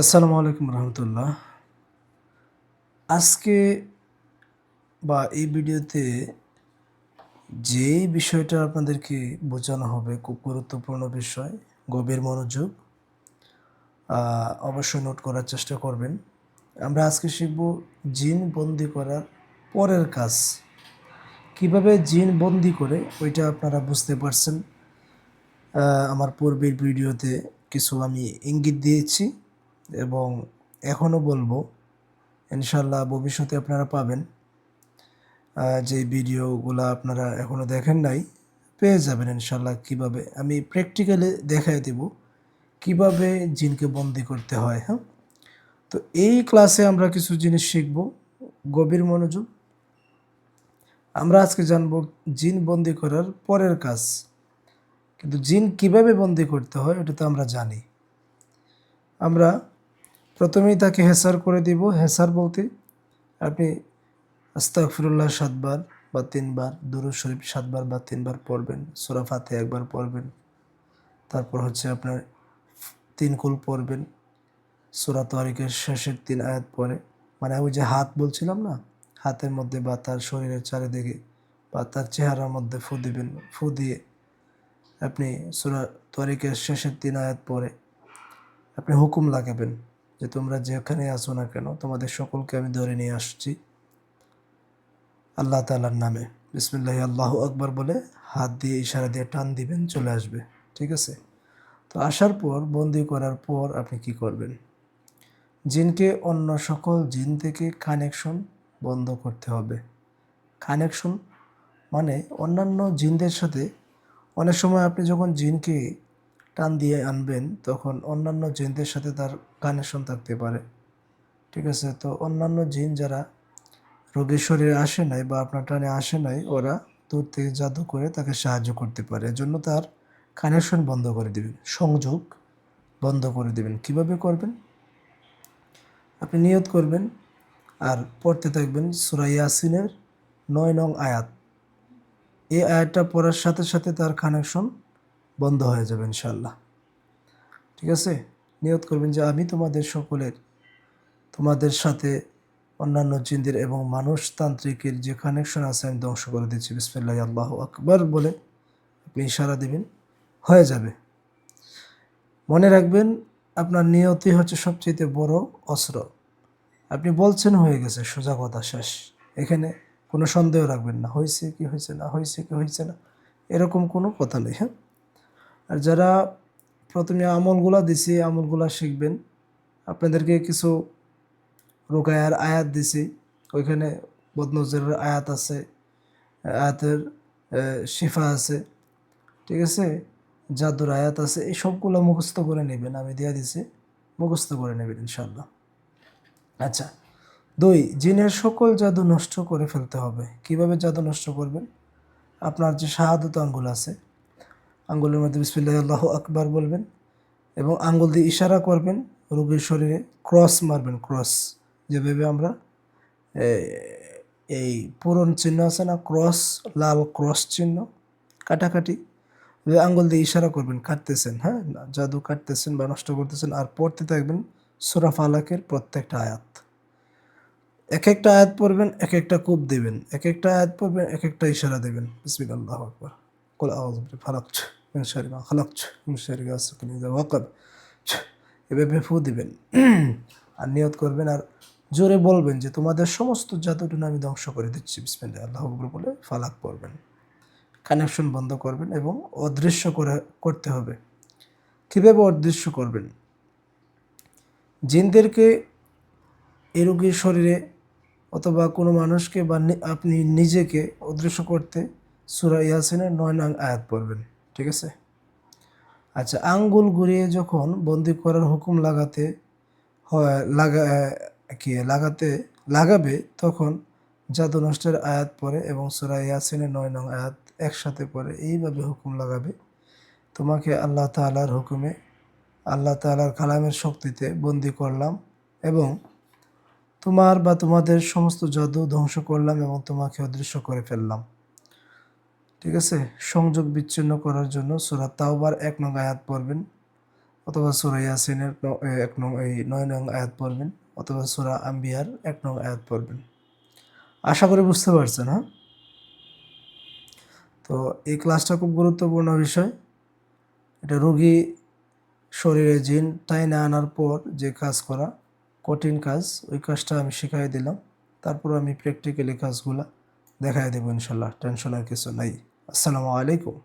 আসসালামু আলাইকুম রহমতুল্লাহ। আজকে এই ভিডিওতে যে বিষয়টা আপনাদেরকে বোঝানো হবে খুব গুরুত্বপূর্ণ বিষয়, গভীর মনোযোগ। অবশ্যই নোট করার চেষ্টা করবেন। আমরা আজকে শিখব জিন বন্দি করার পরের কাজ। কিভাবে জিন বন্দি করে ওইটা আপনারা বুঝতে পারছেন। আমার পূর্বের ভিডিওতে কিছু আমি ইঙ্গিত দিয়েছি এবং এখনও বলবো, ইনশাল্লাহ ভবিষ্যতে আপনারা পাবেন। যে ভিডিওগুলো আপনারা এখনও দেখেন নাই, পেয়ে যাবেন ইনশাল্লাহ। কিভাবে আমি প্র্যাকটিক্যালি দেখাই দেব কিভাবে জিনকে বন্দি করতে হয়। হ্যাঁ, তো এই ক্লাসে আমরা কিছু জিনিস শিখব, গভীর মনোযোগ। আমরা আজকে জানব জিন বন্দি করার পরের কাজ। কিন্তু জিন কিভাবে বন্দি করতে হয় এটা তো আমরা জানি। আমরা প্রথমেই তাকে হেসার করে দিব। হেসার বলতে আপনি আস্তাগফিরুল্লাহ ৭ বার বা ৩ বার, দুরূদ শরীফ ৭ বার বা ৩ বার পড়বেন, সূরা ফাতিহা একবার পড়বেন, তারপর হচ্ছে আপনার ৩ কুল পড়বেন, সূরা তারিকের শেষের ৩ আয়াত পরে, মানে ওই যে হাত বলছিলাম না, হাতের মধ্যে বা তার শরীরের চারিদিকে বা তার চেহারার মধ্যে ফু দিবেন। ফু দিয়ে আপনি সূরা তারিকের শেষের ৩ আয়াত পরে আপনি হুকুম লাগাবেন যে তোমরা যেখানে আসো না কেন, তোমাদের সকলকে আমি ধরে নিয়ে আসছি আল্লাহ তাআলার নামে। বিসমিল্লাহি আল্লাহু আকবার বলে হাত দিয়ে ইশারা দিয়ে টান দিবেন, চলে আসবে। ঠিক আছে? তো আসার পর, বন্দি করার পর আপনি কি করবেন? জিনকে অন্য সকল জিন থেকে কানেকশন বন্ধ করতে হবে। কানেকশন মানে অন্যান্য জিনদের সাথে অনেক সময় আপনি যখন জিনকে টান দিয়ে আনবেন তখন অন্যান্য জিনদের সাথে তার কানেকশন থাকতে পারে। ঠিক আছে? তো অন্যান্য জিন যারা রোগীর শরীরে আসে নাই বা আপনার টানে আসে নাই, ওরা দূর থেকে জাদু করে তাকে সাহায্য করতে পারে। এজন্য তার কানেকশন বন্ধ করে দিবেন, সংযোগ বন্ধ করে দিবেন। কিভাবে করবেন? আপনি নিয়ত করবেন আর পড়তে থাকবেন সূরা ইয়াসিনের ৯ নং আয়াত। এই আয়াতটা পড়ার সাথে সাথে তার কানেকশন বন্ধ হয়ে যাবে ইনশাআল্লাহ। ঠিক আছে? নিয়ত করবেন যে আমি তোমাদের সাথে অন্যান্য জিনদের এবং মানুষতান্ত্রিকের যে কানেকশন আছে আমি ধ্বংস করে দিচ্ছি। বিসমিল্লাহি আল্লাহু আকবার বলে আপনি ইশারা দিবেন, হয়ে যাবে। মনে রাখবেন আপনার নিয়তই হচ্ছে সবচেয়ে বড় অস্ত্র। আপনি বলছেন হয়ে গেছে, সোজা কথা, শেষ। এখানে কোনো সন্দেহ রাখবেন না, হয়েছে কি হয়েছে না, হয়েছে কি হয়েছে না, এরকম কোনো কথা নেই। হ্যাঁ, আর যারা প্রথমে আমলগুলা দিছি, আমলগুলা শিখবেন। আপনাদেরকে কিছু রুকায়ার আয়াত দিছি, ওইখানে বদনজরের আয়াত আছে, আয়াতের শিফা আছে। ঠিক আছে? জাদুর আয়াত আছে, এই সবগুলো মুখস্থ করে নেবেন, আমি দিয়ে দিছি, মুখস্থ করে নেবেন ইনশাল্লাহ। আচ্ছা, ২, জিনের সকল জাদু নষ্ট করে ফেলতে হবে। কিভাবে জাদু নষ্ট করবেন? আপনার যে শাহাদত আঙ্গুল আছে, আঙ্গুলের মধ্যে বিসমিল্লাহি আল্লাহু আকবার বলবেন এবং আঙ্গুল দিয়ে ইশারা করবেন, রোগীর শরীরে ক্রস মারবেন। ক্রস যেভাবে আমরা এই পূরণ চিহ্ন আছে না, ক্রস, লাল ক্রস চিহ্ন, কাটাকাটি, আঙ্গুল দিয়ে ইশারা করবেন, কাটতেছেন। হ্যাঁ, জাদু কাটতেছেন বা নষ্ট করতেছেন। আর পড়তে থাকবেন সূরা ফালাকের প্রত্যেকটা আয়াত। এক একটা আয়াত পড়বেন, এক একটা কূপ দিবেন, এক একটা আয়াত পড়বেন, এক একটা ইশারা দেবেন। বিসমিল্লাহ আল্লাহু আকবার, কুল আউযু বিফালাক মিন শাররি মা খালাক মিন শাররি গাসিকিন ইযা ওয়াকাব, এভাবে ফু দিবেন আর নিয়ত করবেন আর জোরে বলবেন যে তোমাদের সমস্ত জাদুটুকু আমি ধ্বংস করে দিচ্ছি। বিসমিল্লাহ আল্লাহু আকবার বলে ফালাক পড়বেন। কানেকশন বন্ধ করবেন এবং অদৃশ্য করতে হবে। কীভাবে অদৃশ্য করবেন? জিনদেরকে এই রোগীর শরীরে অথবা কোনো মানুষকে বা আপনি নিজেকে অদৃশ্য করতে সূরা ইয়াসিনের ৯ নং আয়াত পড়বেন। ঠিক আছে? আচ্ছা, আঙ্গুল ঘুরিয়ে যখন বন্দি করার হুকুম হয় লাগাবে তখন জাদু নষ্টের আয়াত পড়ে এবং সূরা ইয়াসিনের ৯ নং আয়াত একসাথে পড়ে এইভাবে হুকুম লাগাবে, তোমাকে আল্লাহ তাআলার হুকুমে, আল্লাহ তাআলার কালামের শক্তিতে বন্দি করলাম এবং তোমার বা তোমাদের সমস্ত জাদু ধ্বংস করলাম এবং তোমাকে অদৃশ্য করে ফেললাম। ঠিক আছে? সংযোগ বিচ্ছিন্ন করার জন্য সূরা তাওবার ১ নং আয়াত পড়বেন, অথবা সূরা ইয়াসিনের 9 নং আয়াত পড়বেন, অথবা সূরা আম্বিয়ার 1 নং আয়াত পড়বেন। আশা করি বুঝতে পারছেন, হ্যাঁ? তো এই ক্লাসটা খুব গুরুত্বপূর্ণ বিষয়। এটা রোগী শরীরে জিন টাইনে আনার পর যে কাজ করা, কঠিন কাজ, ওই কাজটা আমি শিখাই দিলাম। তারপর আমি প্র্যাকটিক্যালি কাজগুলা দেখাই দেবো ইনশাল্লাহ, টেনশনের কিছু নাই। আসসালামু আলাইকুম।